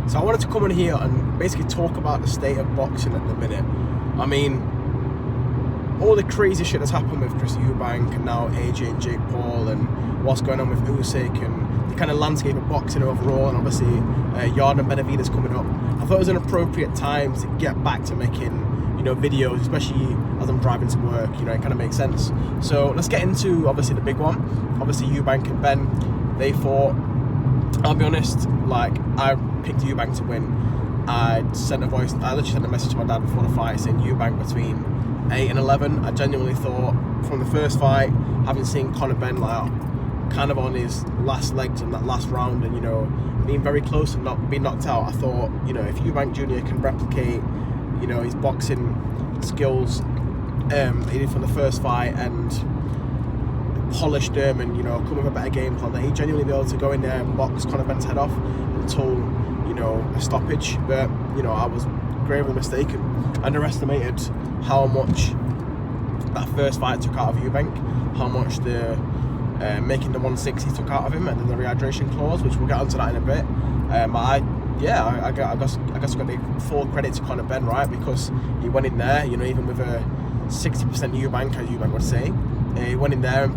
So I wanted to come in here and basically talk about the state of boxing at the minute. I mean, all the crazy shit that's happened with Chris Eubank and now AJ and Jake Paul and what's going on with Usyk and the kind of landscape of boxing overall, and obviously Yarde and Benavidez coming up. I thought it was an appropriate time to get back to making videos, especially as I'm driving to work. It kind of makes sense. So let's get into obviously the big one. Obviously Eubank and Ben, they fought. I'll be honest, like, I picked Eubank to win. I literally sent a message to my dad before the fight saying Eubank between 8 and 11. I genuinely thought from the first fight, having seen Conor Ben like kind of on his last legs in that last round and being very close and not being knocked out, I thought if Eubank Jr. can replicate his boxing skills he did from the first fight and polish them and come with a better game plan, that he'd genuinely be able to go in there and box Conor Ben's head off until a stoppage. But I was gravely mistaken. Underestimated how much that first fight took out of Eubank, how much the making the 160 took out of him, and then the rehydration clause, which we'll get onto that in a bit. I guess I've got to give full credit to Conor Ben, right? Because he went in there, even with a 60% Eubank, as Eubank would say, he went in there and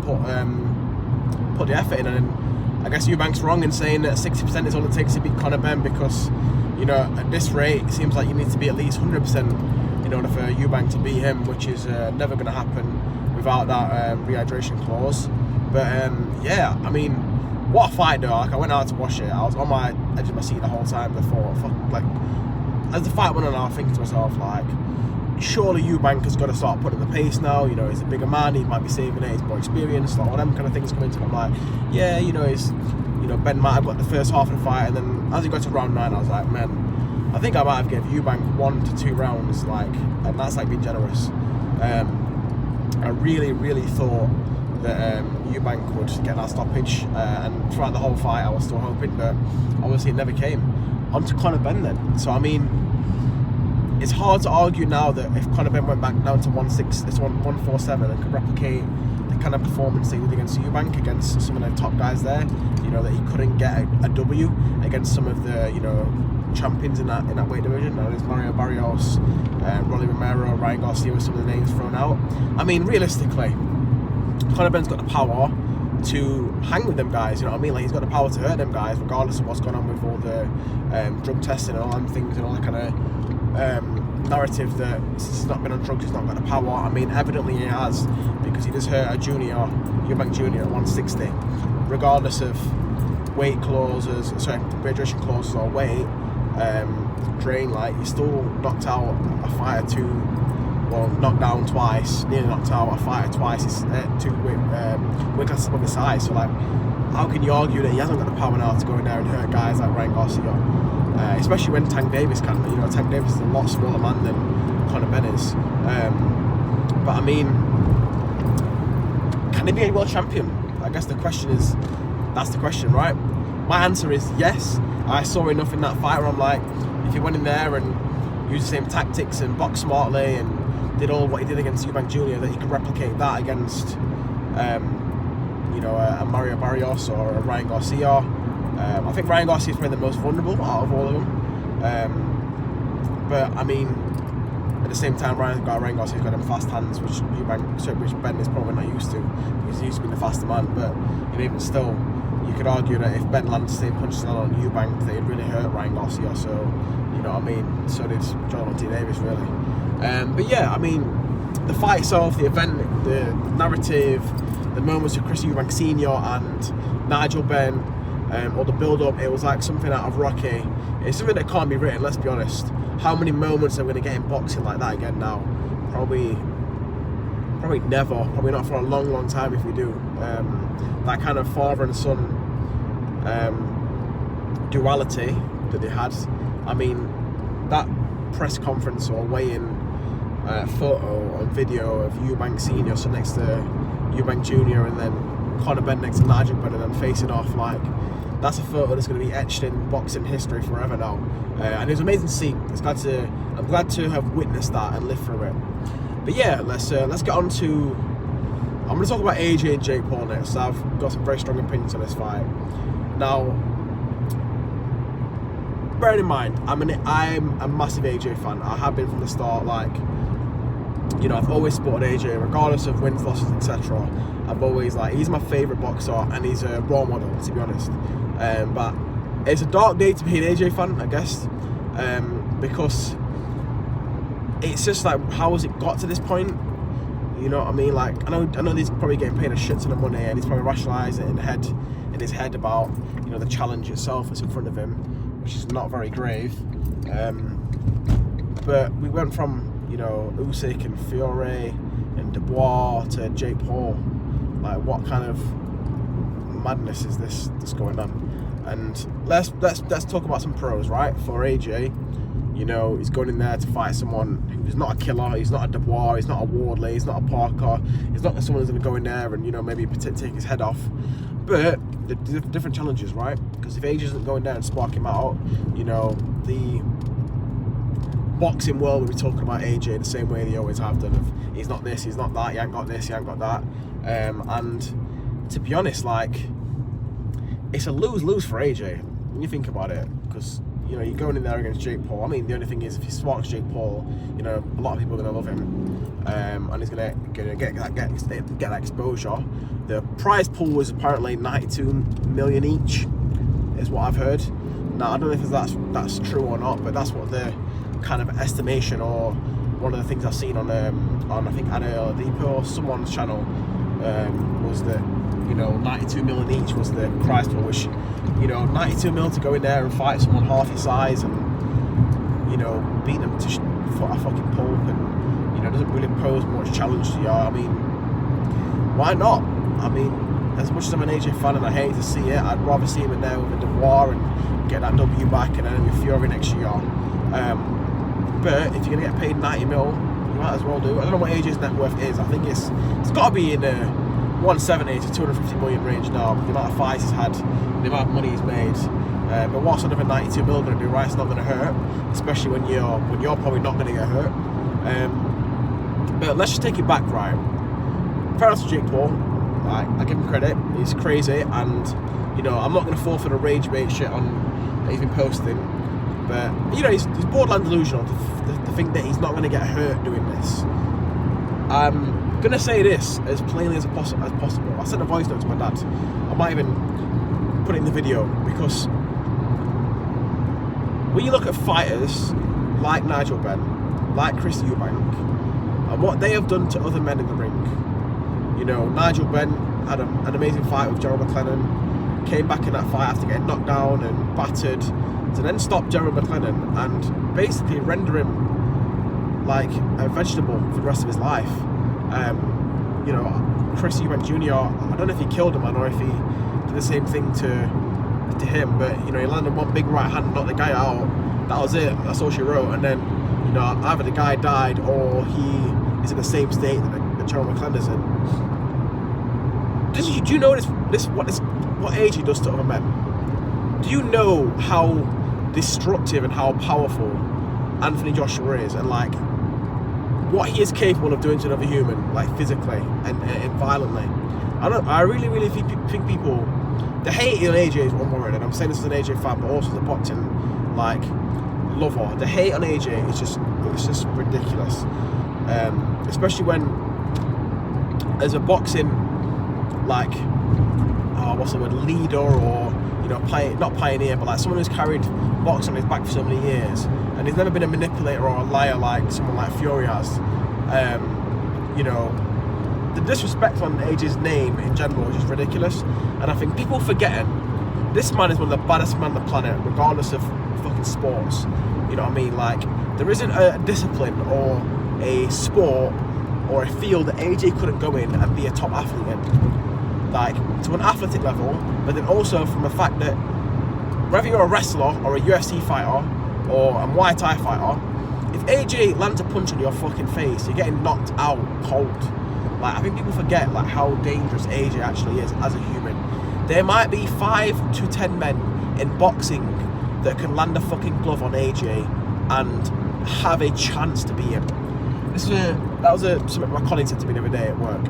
put the effort in. And I guess Eubank's wrong in saying that 60% is all it takes to beat Conor Ben, because at this rate it seems like you need to be at least 100% in order for Eubank to beat him, which is never going to happen without that rehydration clause. But I mean, what a fight though. Like, I went out to watch it, I was on my edge of my seat the whole time before. Like, as the fight went on, I was thinking to myself, like, surely Eubank has got to start putting the pace now. He's a bigger man, he might be saving it, he's more experienced, like all them kind of things come into it. I'm like, yeah, he's Ben might have got the first half of the fight, and then as he got to round 9, I was like, man, I think I might have given Eubank 1 to 2 rounds, like, and that's like being generous. I really thought that Eubank would get that stoppage, and throughout the whole fight I was still hoping, but obviously it never came. On to Conor Ben then. So I mean, it's hard to argue now that if Conor Ben went back down to 147 and could replicate the kind of performance he did against Eubank, against some of the top guys there, that he couldn't get a W against some of the champions in that weight division. There's Mario Barrios, Rolly Romero, Ryan Garcia, with some of the names thrown out. I mean, realistically, Conor Ben's got the power to hang with them guys, Like, he's got the power to hurt them guys, regardless of what's going on with all the drug testing and all them things and all that kind of narrative that since he's not been on drugs, he's not got the power. I mean, evidently he has, because he just hurt a Eubank Jr. at 160, regardless of weight clauses, rehydration clauses or weight drain. Like, he still knocked out a fighter knocked down twice, nearly knocked out a fighter twice. He's 2 weight classes above his size. So like, how can you argue that he hasn't got the power now to go in there and hurt guys like Ryan Garcia? Especially when Tank Davis can. Tank Davis is a lot smaller man than Conor Ben is. But I mean, can he be a world champion? I guess the question is, that's the question, right? My answer is yes. I saw enough in that fight where I'm like, if he went in there and used the same tactics and boxed smartly and did all what he did against Eubank Jr., that he could replicate that against a Mario Barrios or a Ryan Garcia. I think Ryan Garcia is probably the most vulnerable out of all of them. But I mean, at the same time, Ryan Garcia's got them fast hands, which Ben is probably not used to, because he used to be the faster man. But even still, you could argue that if Ben landed the same punches on Eubank, they'd really hurt Ryan Garcia. So, so did John T. Davis, really. But yeah, I mean, the fight itself, the event, the narrative, the moments of Chris Eubank Sr. and Nigel Ben, or the build-up, it was like something out of Rocky. It's something that can't be written, let's be honest. How many moments are we going to get in boxing like that again now? Probably never. Probably not for a long time if we do. That kind of father and son duality that they had. I mean, that press conference or weigh-in photo or video of Eubank Sr. so next to Eubank Jr. and then Conor Ben next to Nigel Ben and then facing off, like, that's a photo that's going to be etched in boxing history forever now. And it was amazing to see. I'm glad to have witnessed that and lived through it. But yeah, let's get on to. I'm going to talk about AJ and Jake Paul next. I've got some very strong opinions on this fight. Now, bearing in mind, I'm a massive AJ fan. I have been from the start. Like, you know, I've always supported AJ, regardless of wins, losses, etc. I've always, like, he's my favourite boxer, and he's a role model, to be honest. But it's a dark day to be an AJ fan, I guess, because it's just like, how has it got to this point? You know what I mean? Like, I know he's probably getting paid a shit ton of money, and he's probably rationalising it in his head about, you know, the challenge itself that's in front of him, which is not very grave. But we went from, you know, Usyk and Fury and Dubois to Jake Paul. Like, what kind of madness is this that's going on? And let's talk about some pros, right? For AJ, you know, he's going in there to fight someone who's not a killer. He's not a Dubois. He's not a Wardley. He's not a Parker. He's not someone who's going to go in there and, you know, maybe take his head off. But the different challenges, right? Because if AJ isn't going there and spark him out, you know, the boxing world will be talking about AJ the same way they always have done. Of, he's not this, he's not that, he ain't got this, he ain't got that. And to be honest, like, it's a lose-lose for AJ when you think about it, because, you know, you're going in there against Jake Paul. I mean, the only thing is, if he sparks Jake Paul, you know, a lot of people are going to love him, and he's going to get that exposure. The prize pool was apparently 92 million each, is what I've heard. Now, I don't know if that's true or not, but that's what the kind of estimation, or one of the things I've seen on I think Anna Oladipo or someone's channel, was that, you know, 92 million each was the prize pool, which, you know, 92 million to go in there and fight someone half your size and, you know, beat them to a fucking pulp, and, you know, doesn't really pose much challenge to you. I mean, why not? I mean, as much as I'm an AJ fan and I hate to see it, I'd rather see him in there with a Dubois and get that W back, and then with Fury next year. But if you're going to get paid 90 mil, you might as well do. I don't know what AJ's net worth is. I think it's got to be in the 170 to 250 million range now, with the amount of fights he's had, the amount of money he's made. But what's another 92 mil going to do, right? It's not going to hurt, especially when you're probably not going to get hurt. But let's just take it back, right? Fair enough to Jake Paul. I give him credit. He's crazy, and, you know, I'm not going to fall for the rage bait shit that he's been posting. But, you know, he's borderline delusional to think that he's not going to get hurt doing this. I'm going to say this as plainly as possible. I sent a voice note to my dad. I might even put it in the video, because when you look at fighters like Nigel Benn, like Chris Eubank, and what they have done to other men in the ring. You know, Nigel Benn had an amazing fight with Gerald McLennan, came back in that fight after getting knocked down and battered, to then stop Gerald McLennan and basically render him like a vegetable for the rest of his life. You know, Chris Eubank Jr., I don't know if he killed him or if he did the same thing to him, but, you know, he landed one big right hand and knocked the guy out. That was it. That's all she wrote. And then, you know, either the guy died or he is in the same state that Gerald McLennan is in. Do you know what AJ does to other men? Do you know how destructive and how powerful Anthony Joshua is, and like what he is capable of doing to another human, like physically and violently? I really think people, the hate on AJ is one word, and I'm saying this as an AJ fan, but also as a boxing like lover. The hate on AJ is just ridiculous, especially when, as a boxing, like, what's the word, leader, or, you know, not pioneer, but like someone who's carried boxing on his back for so many years, and he's never been a manipulator or a liar like someone like Fury has. You know, the disrespect on AJ's name in general is just ridiculous, and I think people forgetting this man is one of the baddest men on the planet, regardless of fucking sports. You know what I mean? Like, there isn't a discipline or a sport or a field that AJ couldn't go in and be a top athlete in. Like, to an athletic level, but then also from the fact that whether you're a wrestler or a UFC fighter or a Muay Thai fighter, if AJ lands a punch on your fucking face, you're getting knocked out cold. Like, I think people forget like how dangerous AJ actually is as a human. There might be 5 to 10 men in boxing that can land a fucking glove on AJ and have a chance to beat him. That was something my colleague said to me the other day at work.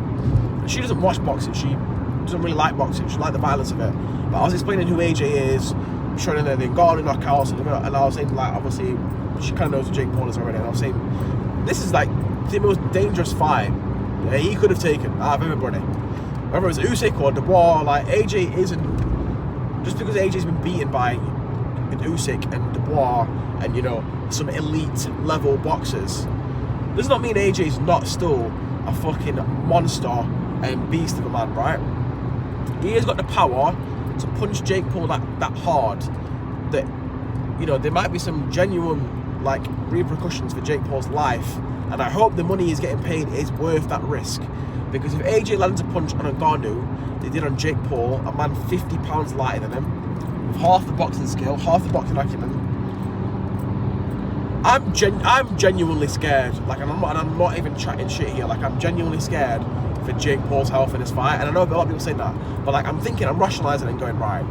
She doesn't watch boxing. She doesn't really like boxing. She likes the violence of it. But I was explaining who AJ is, showing that they got on the knockouts, and I was saying, like, obviously, she kind of knows who Jake Paul is already, and I was saying, this is like the most dangerous fight that he could have taken out of everybody. Whether it's Usyk or Dubois, like, AJ isn't, just because AJ's been beaten by Usyk and Dubois and, you know, some elite level boxers, does not mean AJ's not still a fucking monster and beast of a man, right? He has got the power to punch Jake Paul that hard that, you know, there might be some genuine, like, repercussions for Jake Paul's life, and I hope the money he's getting paid is worth that risk, because if AJ lands a punch on Ngannou they did on Jake Paul, a man 50 pounds lighter than him, with half the boxing skill, half the boxing acumen, I'm genuinely scared. Like, and I'm not even chatting shit here. Like, I'm genuinely scared for Jake Paul's health in this fight. And I know a lot of people saying that, but like, I'm rationalising and going, right,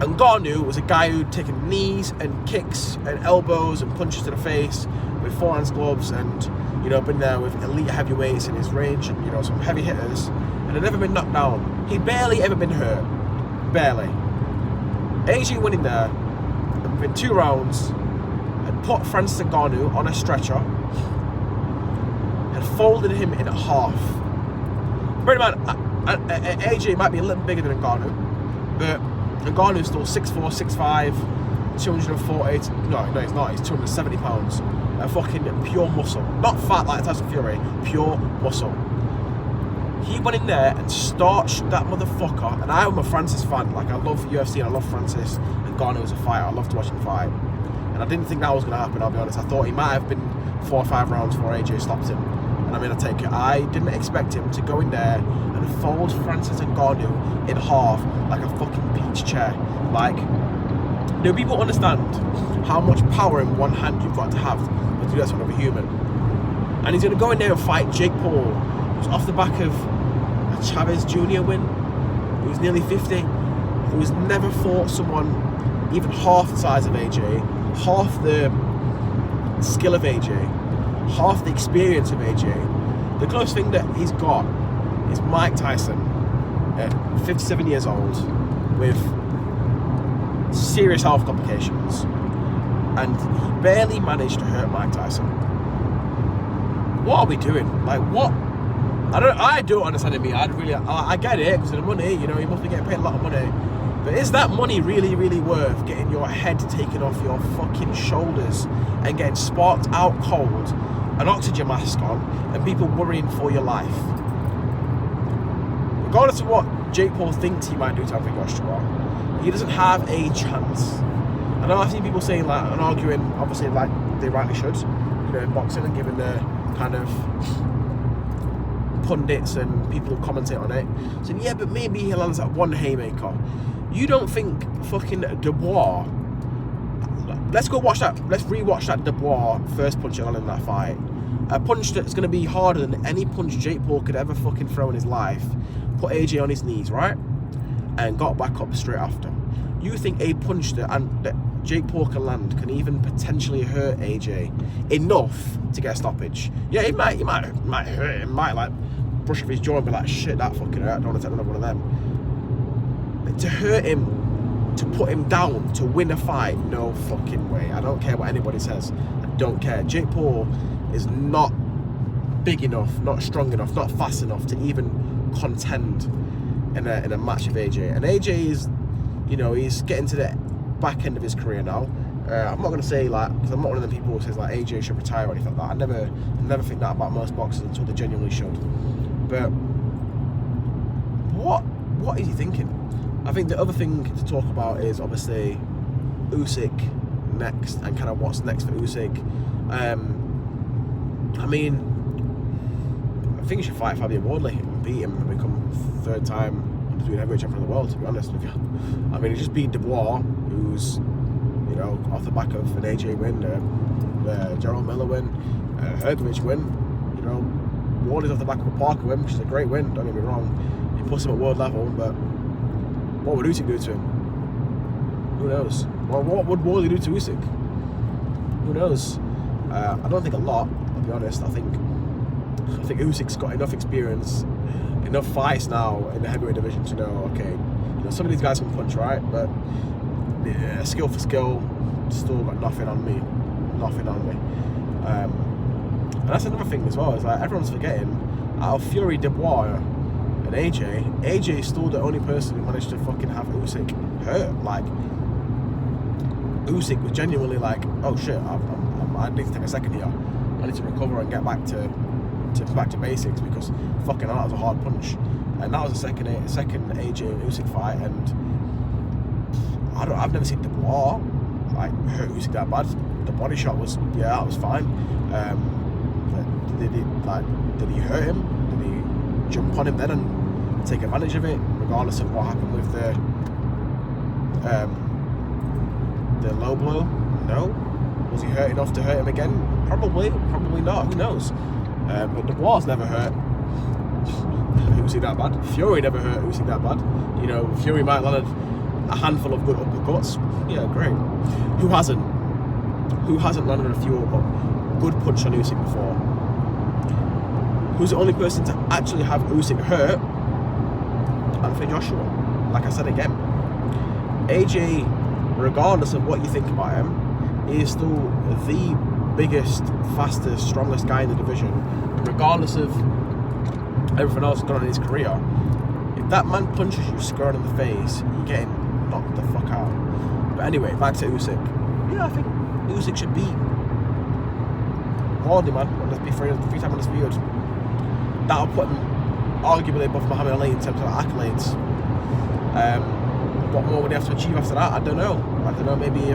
Ngannou was a guy who'd taken knees and kicks and elbows and punches to the face with forehands gloves, and, you know, been there with elite heavyweights in his range, and, you know, some heavy hitters, and had never been knocked down. He'd barely ever been hurt. Barely. AJ went in there and within 2 rounds and put Francis Ngannou on a stretcher and folded him in half. Bear in mind, AJ might be a little bigger than Ngannou, but Ngannou's still 6'4", 6'5", 240. No, he's not. He's 270 pounds. A fucking pure muscle. Not fat like Tyson Fury. Pure muscle. He went in there and starched that motherfucker. And I'm a Francis fan. Like, I love UFC and I love Francis. And Ngannou as a fighter. I love to watch him fight. And I didn't think that was going to happen, I'll be honest. I thought he might have been 4 or 5 rounds before AJ stopped him. And I mean, I take it. I didn't expect him to go in there and fold Francis Ngannou in half like a fucking beach chair. Like, do people understand how much power in one hand you've got to have to do that to another human? And he's going to go in there and fight Jake Paul, who's off the back of a Chavez Jr. win, who's nearly 50, who's never fought someone even half the size of AJ, half the skill of AJ, half the experience of AJ. The closest thing that he's got is Mike Tyson at 57 years old with serious health complications, and he barely managed to hurt Mike Tyson. What are we doing? Like, what? I don't understand it. I get it because of the money, you know, you must be getting paid a lot of money. But is that money really, really worth getting your head taken off your fucking shoulders and getting sparked out cold, an oxygen mask on, and people worrying for your life? Regardless of what Jake Paul thinks he might do to Anthony Joshua, he doesn't have a chance. I know I've seen people saying, like, and arguing, obviously, like they rightly should, you know, in boxing, and giving the kind of pundits and people who commentate on it, saying, yeah, but maybe he lands that one haymaker. You don't think fucking Dubois? Let's go watch that. Let's rewatch that Dubois first punch in that fight. A punch that's going to be harder than any punch Jake Paul could ever fucking throw in his life. Put AJ on his knees, right? And got back up straight after. You think a punch that Jake Paul can land can even potentially hurt AJ enough to get a stoppage? Yeah, it might hurt him, might like brush off his jaw and be like, shit, that fucking hurt, I don't want to take another one of them. But to hurt him, to put him down, to win a fight, no fucking way. I don't care what anybody says. I don't care. Jake Paul is not big enough, not strong enough, not fast enough to even contend in a match with AJ. And AJ is, you know, he's getting to the back end of his career now. I'm not going to say, like, because I'm not one of the people who says, like, AJ should retire or anything like that. I never think that about most boxers until they genuinely should. But what is he thinking? I think the other thing to talk about is obviously Usyk next, and kind of what's next for Usyk. I mean, I think he should fight Fabian Wardley and beat him and become 3rd time undisputed heavyweight champion of the world, to be honest with you. I mean, he just beat Dubois, who's, you know, off the back of an AJ win, Gerald Miller win, Hergovich win. You know, Wardley's off the back of a Parker win, which is a great win, don't get me wrong. He puts him at world level, but what would Usyk do to him? Who knows? Well, what would Wardley do to Usyk? Who knows? I don't think a lot, I'll be honest. I think Usyk's got enough experience, enough fights now in the heavyweight division to know, okay, you know, some of these guys can punch, right? But skill for skill, still got nothing on me. And that's another thing as well, is like everyone's forgetting, out of Fury, Dubois and AJ is still the only person who managed to fucking have Usyk hurt. Like, Usyk was genuinely like, oh shit, I need to take a second here. I need to recover and get back to basics, because fucking hell, that was a hard punch. And that was a second AJ and Usyk fight, and I've never seen Dubois like hurt Usyk that bad. The body shot was, that was fine. Did he hurt him? Did he jump on him then and take advantage of it, regardless of what happened with the low blow? No. Was he hurt enough to hurt him again? Probably not. Who knows? But Dubois never hurt Usyk that bad. Fury never hurt Usyk that bad. You know, Fury might have landed a handful of good uppercuts. Yeah, great. Who hasn't landed a few good punch on Usyk before? Who's the only person to actually have Usyk hurt? Anthony Joshua. Like I said again, AJ, regardless of what you think about him, he is still the biggest, fastest, strongest guy in the division. Regardless of everything else going on in his career, if that man punches you square in the face, you're getting knocked the fuck out. But anyway, back to Usyk. Yeah, I think Usyk should beat Wardy, man. Let's be three-time undisputed. That'll put him arguably above Muhammad Ali in terms of accolades. What more would he have to achieve after that? I don't know. Maybe.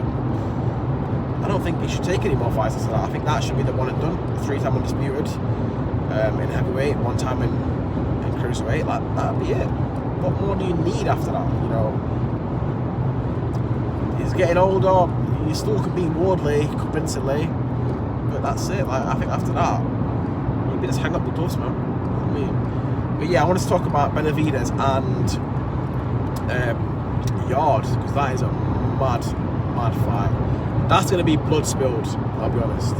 I don't think he should take any more fights after that. I think that should be the one and done. 3-time undisputed in heavyweight, 1 time in cruiserweight. That'd be it. What more do you need after that? You know, he's getting older. He still can beat Wardley convincingly, but that's it. Like, I think after that, maybe just hang up the gloves, man. But yeah, I want to talk about Benavidez and Yarde, because that is a mad fight. That's going to be blood spilled, I'll be honest.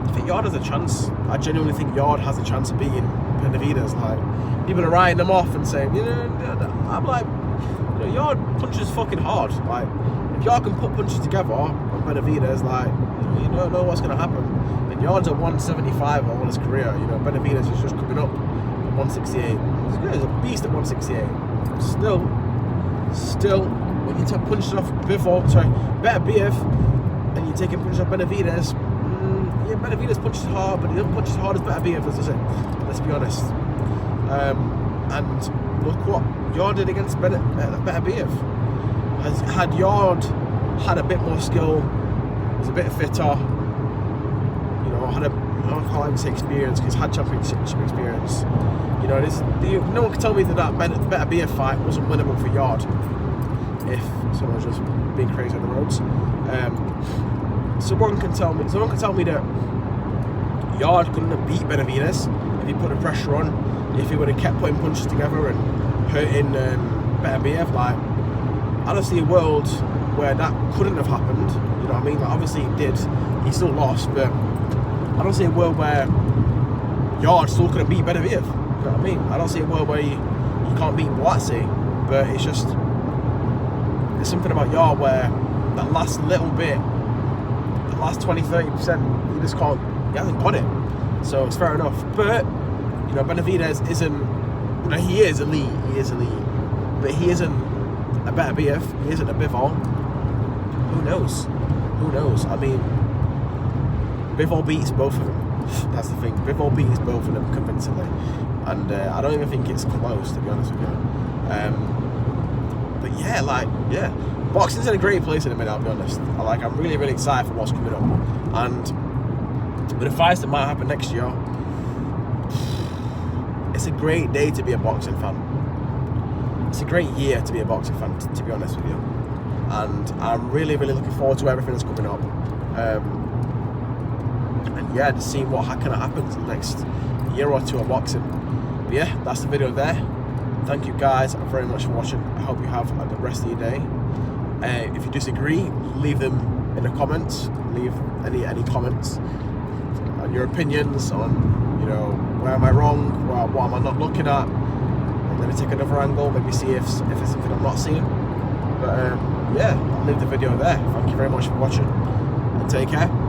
I think Yarde has a chance. I genuinely think Yarde has a chance of beating Benavidez. Like, people are writing them off and saying, I'm like, Yarde punches fucking hard. Like, if Yarde can put punches together on Benavidez, like, you don't know what's going to happen. And Yarde's at 175 all his career. You know, Benavidez is just coming up at 168. He's a beast at 168. Still, when you take punches off Beterbiev, and you're taking punches off Benavidez, Benavidez punches hard, but he doesn't punch as hard as Beterbiev, as I said. Let's be honest. And look what Yarde did against Beterbiev. Had Yarde had a bit more skill, was a bit fitter, had a, I can't even say experience, because he's had championship experience. You know, no one can tell me that Beterbiev fight wasn't winnable for Yarde if someone was just being crazy on the roads. Someone can tell me that Yarde couldn't have beat Benavidez if he put the pressure on, if he would have kept putting punches together and hurting Beterbiev. Like, I don't see a world where that couldn't have happened. You know what I mean? Like, obviously he did. He still lost, but I don't see a world where Yarde still couldn't beat Beterbiev. You know what I mean? I don't see a world where you can't beat Boazzi, but it's just, there's something about Yarde where that last little bit, the last 20-30%, he just can't, he hasn't got it. So it's fair enough. But, Benavidez isn't, he is elite, but he isn't a Beterbiev, he isn't a Bivol. Who knows? I mean, Bivol beats both of them. That's the thing. Bivol beats both of them convincingly, and I don't even think it's close, to be honest with you. But yeah, boxing's in a great place in a minute, I'll be honest. I'm really, really excited for what's coming up, and with the fights that might happen next year, it's a great day to be a boxing fan. It's a great year to be a boxing fan, to be honest with you. And I'm really, really looking forward to everything that's coming up. And yeah, just seeing what kind of happens in the next year or two of boxing. But yeah, that's the video there. Thank you guys very much for watching. I hope you have a good rest of your day. If you disagree, leave them in the comments. Leave any comments on your opinions on, where am I wrong, what am I not looking at. Maybe take another angle, maybe see if there's something I'm not seeing. But yeah, I'll leave the video there. Thank you very much for watching, and take care.